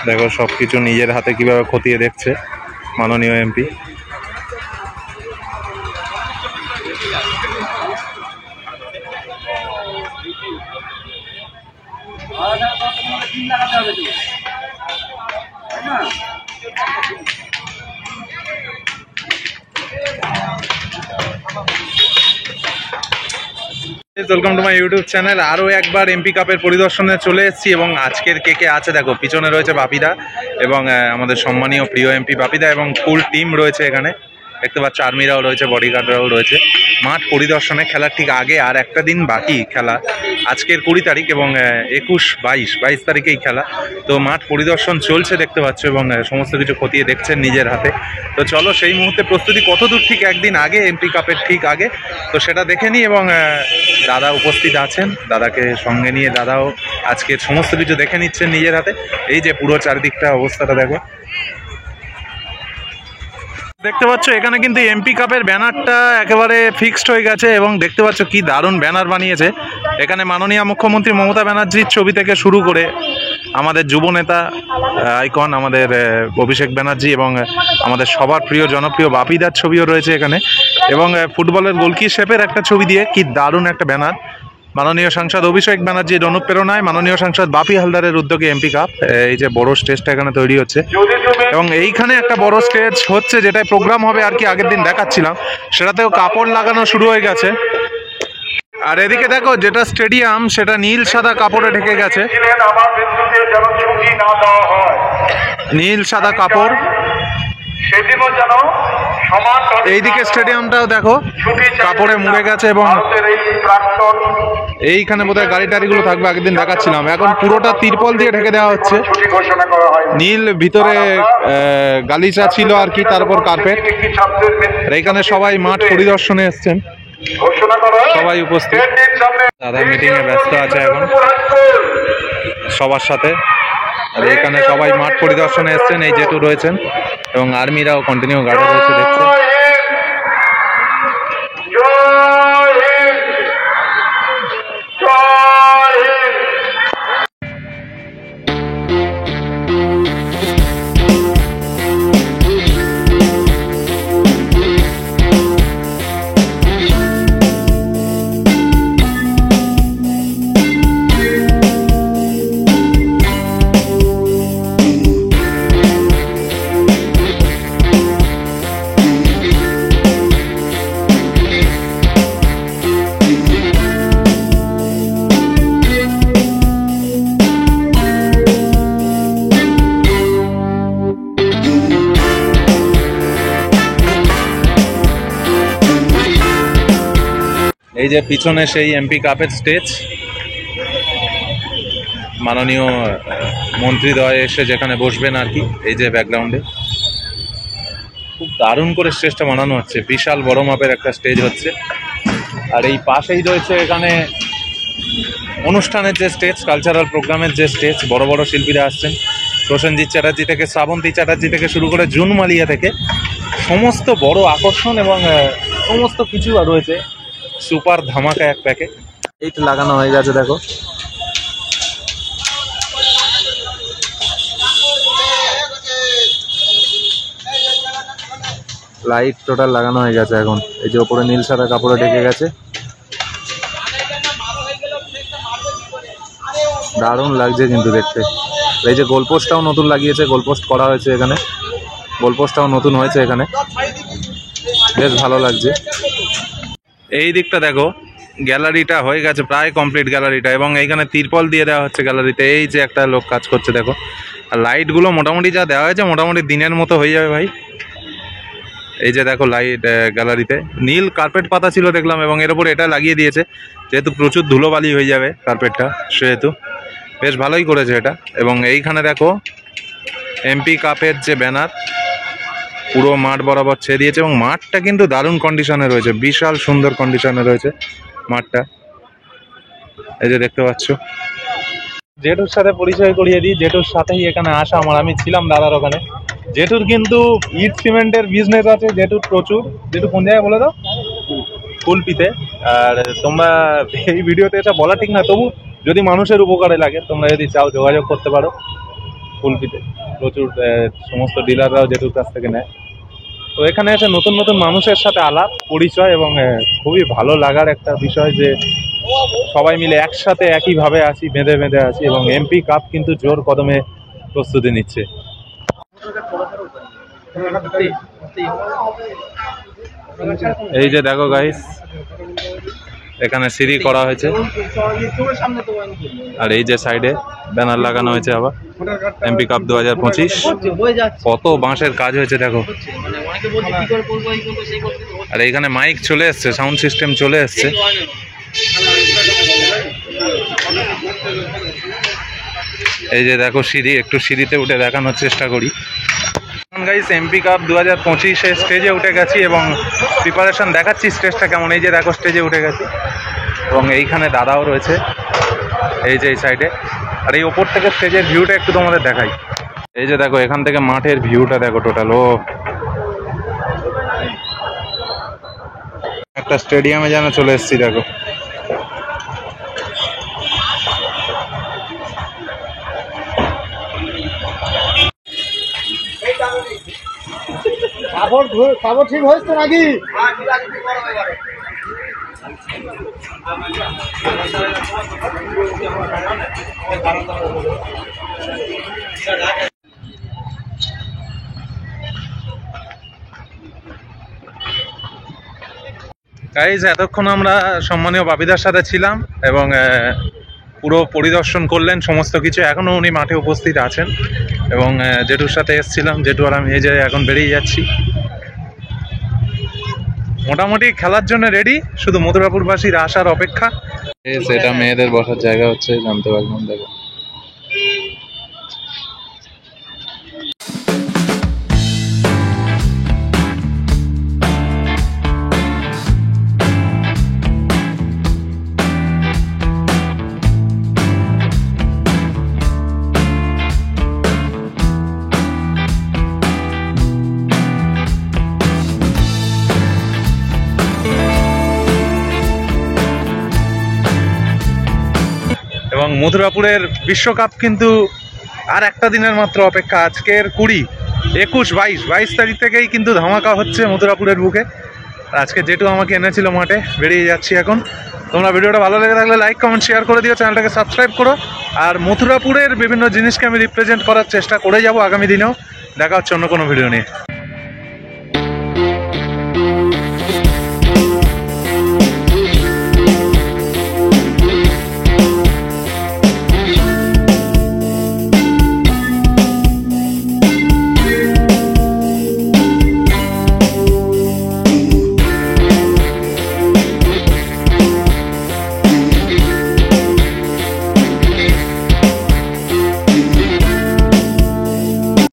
দেখো সবকিছু নিজের হাতে কিভাবে খতিয়ে দেখছে মাননীয় MP. Welcome to my YouTube channel. আরও একবার এমপি কাপের পরিদর্শনে চলে এসেছি এবং আজকের কে কে আছে দেখো। পিছনে রয়েছে বাপিদা এবং আমাদের সম্মানীয় প্রিয় এমপি বাপিদা এবং ফুল টিম রয়েছে এখানে। দেখতে পাচ্ছ আর্মিরাও রয়েছে, বডিগার্ডরাও রয়েছে। মাঠ পরিদর্শনে খেলার ঠিক আগে আর একটা দিন বাকি খেলা। আজকের 20 তারিখ এবং 21, 22 তারিখেই খেলা। তো মাঠ পরিদর্শন চলছে দেখতে পাচ্ছ এবং সমস্ত কিছু খতিয়ে দেখছেন নিজের হাতে। তো চলো সেই মুহূর্তে প্রস্তুতি কতদূর ঠিক একদিন আগে এমপি কাপের ঠিক আগে তো সেটা দেখে নিই। এবং দাদা উপস্থিত আছেন, দাদাকে সঙ্গে নিয়ে দাদাও আজকের সমস্ত কিছু দেখে নিচ্ছেন নিজের হাতে। এই যে পুরো চারিদিকটা অবস্থাটা দেখো। দেখতে পাচ্ছ এখানে কিন্তু এমপি কাপের ব্যানারটা একেবারে ফিক্সড হয়ে গেছে এবং দেখতে পাচ্ছ কি দারুণ ব্যানার বানিয়েছে। এখানে মাননীয় মুখ্যমন্ত্রী মমতা ব্যানার্জির ছবি থেকে শুরু করে আমাদের যুব নেতা আইকন আমাদের অভিষেক ব্যানার্জি এবং আমাদের সবার প্রিয় জনপ্রিয় বাপিদার ছবিও রয়েছে এখানে এবং ফুটবলের গোলকি শেপের একটা ছবি দিয়ে কি দারুণ একটা ব্যানার। মাননীয় সাংসদ অভিষেক ব্যানার্জির অনুপ্রেরণায় মাননীয় সাংসদ বাপি হালদারের উদ্যোগে এমপি কাপ, এই যে বড় স্টেজটা এখানে তৈরি হচ্ছে এবং এইখানে একটা বড় স্টেজ হচ্ছে যেটাই প্রোগ্রাম হবে আর কি। আগের দিন দেখাচ্ছিলাম সেটাতেও কাপড় লাগানো শুরু হয়ে গেছে। আর এদিকে দেখো যেটা স্টেডিয়াম সেটা নীল সাদা কাপড়ে ঢেকে গেছে, নীল সাদা কাপড়। এইদিকে স্টেডিয়ামটাও দেখো কাপড়ে মুড়ে গেছে এবং এইখানে বোধহয় গাড়ি টাড়িগুলো থাকবে, আগের দিন দেখাচ্ছিলাম। এখন পুরোটা তিরপল দিয়ে ঢেকে দেওয়া হচ্ছে, নীল ভিতরে গালিচা ছিল আর কি, তার উপর কার্পেট। আর এইখানে সবাই মাঠ পরিদর্শনে এসছেন, সবাই উপস্থিত। দাদা মিটিং এ ব্যস্ত আছে এখন সবার সাথে। আর এখানে সবাই মাঠ পরিদর্শনে এসছেন, এই জেঠু রয়েছেন এবং আর্মিরাও কন্টিনিউ গার্ডে রয়েছে দেখছে। এই যে পিছনে সেই এমপি কাপের স্টেজ, মাননীয় মন্ত্রীদ্বয় এসে যেখানে বসবেন আর কি। এই যে ব্যাকগ্রাউন্ডে খুব দারুণ করে স্টেজটা বানানো হচ্ছে, বিশাল বড় মাপের একটা স্টেজ হচ্ছে। আর এই পাশেই রয়েছে এখানে অনুষ্ঠানের যে স্টেজ, কালচারাল প্রোগ্রামের যে স্টেজ। বড় বড় শিল্পীরা আসছেন, প্রসেনজিৎ চ্যাটার্জি থেকে শ্রাবন্তী চ্যাটার্জি থেকে শুরু করে জুন মালিয়া থেকে সমস্ত বড় আকর্ষণ এবং সমস্ত কিছু রয়েছে। সুপার ধামাকা এক প্যাকেট এইটা লাগানো হয়ে গেছে দেখো। লাইট টোটাল লাগানো হয়ে গেছে এখন। এই যে ওপরে নীল সাদা কাপড়ে ঢেকে গেছে, দারুণ লাগছে কিন্তু দেখতে। এই যে গোলপোস্টটাও নতুন লাগিয়েছে, গোলপোস্ট করা হয়েছে এখানে, গোলপোস্টটাও নতুন হয়েছে এখানে, বেশ ভালো লাগছে। এই দিকটা দেখো, গ্যালারিটা হয়ে গেছে প্রায় কমপ্লিট গ্যালারিটা এবং এইখানে তিরপল দিয়ে দেওয়া হচ্ছে গ্যালারিতে। এই যে একটা লোক কাজ করছে দেখো। আর লাইটগুলো মোটামুটি যা দেওয়া হয়েছে মোটামুটি দিনের মতো হয়ে যাবে ভাই। এই যে দেখো লাইট গ্যালারিতে নীল কার্পেট পাতা ছিল দেখলাম এবং এর উপর এটা লাগিয়ে দিয়েছে, যেহেতু প্রচুর ধুলোবালি হয়ে যাবে কার্পেটটা, সেহেতু বেশ ভালোই করেছে এটা। এবং এইখানে দেখো এমপি কাপের যে ব্যানার পুরো মাঠ বরাবর ছেড়ে দিয়েছে এবং মাঠটা কিন্তু দারুণ কন্ডিশনে রয়েছে, বিশাল সুন্দর কন্ডিশনে রয়েছে মাঠটা। এই যে দেখতে পাচ্ছ। জেঠুর সাথে পরিচয় করিয়ে দিই, জেঠুর সাথেই এখানে আসা আমার, আমি ছিলাম দাদার ওখানে। জেঠুর কিন্তু ইট সিমেন্টের বিজনেস আছে জেঠুর প্রচুর। জেঠু কোন জায়গায় বলে দাও? ফুলপিতে। আর তোমরা এই ভিডিওতে এটা বলা ঠিক না, তবু যদি মানুষের উপকারে লাগে তোমরা যদি চাও যোগাযোগ করতে পারো। কুলপিতে প্রচুর সমস্ত ডিলাররাও জেঠুর কাছ থেকে নেয়। তো এখানে এসে নতুন নতুন মানুষের সাথে আলাপ পরিচয় এবং খুবই ভালো লাগার একটা বিষয় যে সবাই মিলে একসাথে একইভাবে আছি, বেঁধে বেঁধে আছি এবং এমপি কাপ কিন্তু জোর কদমে প্রস্তুতি নিচ্ছে। এই যে দেখো গাইস, এখানে সিঁড়ি করা হয়েছে আর এই যে সাইডে ব্যানার লাগানো হয়েছে আবার এমপি কাপ 2025। কত বাঁশের কাজ হয়েছে দেখো। আর এইখানে মাইক চলে এসছে, সাউন্ড সিস্টেম চলে এসছে। এই যে দেখো সিঁড়ি, একটু সিঁড়িতে উঠে দেখানোর চেষ্টা করি। গাইস এমপি কাপ 2025 স্টেজে উঠে গেছি এবং প্রিপারেশন দেখাচ্ছি স্টেজটা কেমন। এই যে দেখো স্টেজে উঠে গেছি এবং এইখানে দাদাও রয়েছে এই যে এই সাইডে। আর এই ওপর থেকে স্টেজের ভিউটা একটু তোমাদের দেখাই। এই যে দেখো এখান থেকে মাঠের ভিউটা দেখো টোটাল। ও একটা স্টেডিয়ামে যেন চলে এসেছি দেখো। খবর ঠিক হয়েছে নাকি? গাইজ এতক্ষণ আমরা সম্মানীয় বাপিদার সাথে ছিলাম এবং পুরো পরিদর্শন করলেন সমস্ত কিছু। এখনও উনি মাঠে উপস্থিত আছেন এবং জেঠুর সাথে এসেছিলাম, জেঠু আর আমি এই যে এখন বেরিয়ে যাচ্ছি। মোটামুটি খেলার জন্য রেডি, শুধু মথুরাপুরবাসীর আসার অপেক্ষা। সেটা মেয়েদের বসার জায়গা হচ্ছে, জানতে পারলাম দেখো। এবং মথুরাপুরের বিশ্বকাপ কিন্তু আর একটা দিনের মাত্র অপেক্ষা। আজকের 20, 21, 22 তারিখ থেকেই কিন্তু ধামাকা হচ্ছে মথুরাপুরের বুকে। আজকে যেটু আমাকে এনেছিল মাঠে, বেরিয়ে যাচ্ছি এখন। তোমরা ভিডিওটা ভালো লেগে থাকলে লাইক কমেন্ট শেয়ার করে দিও, চ্যানেলটাকে সাবস্ক্রাইব করো। আর মথুরাপুরের বিভিন্ন জিনিসকে আমি রিপ্রেজেন্ট করার চেষ্টা করে যাব আগামী দিনেও। দেখা হচ্ছে অন্য কোনো ভিডিও নিয়ে।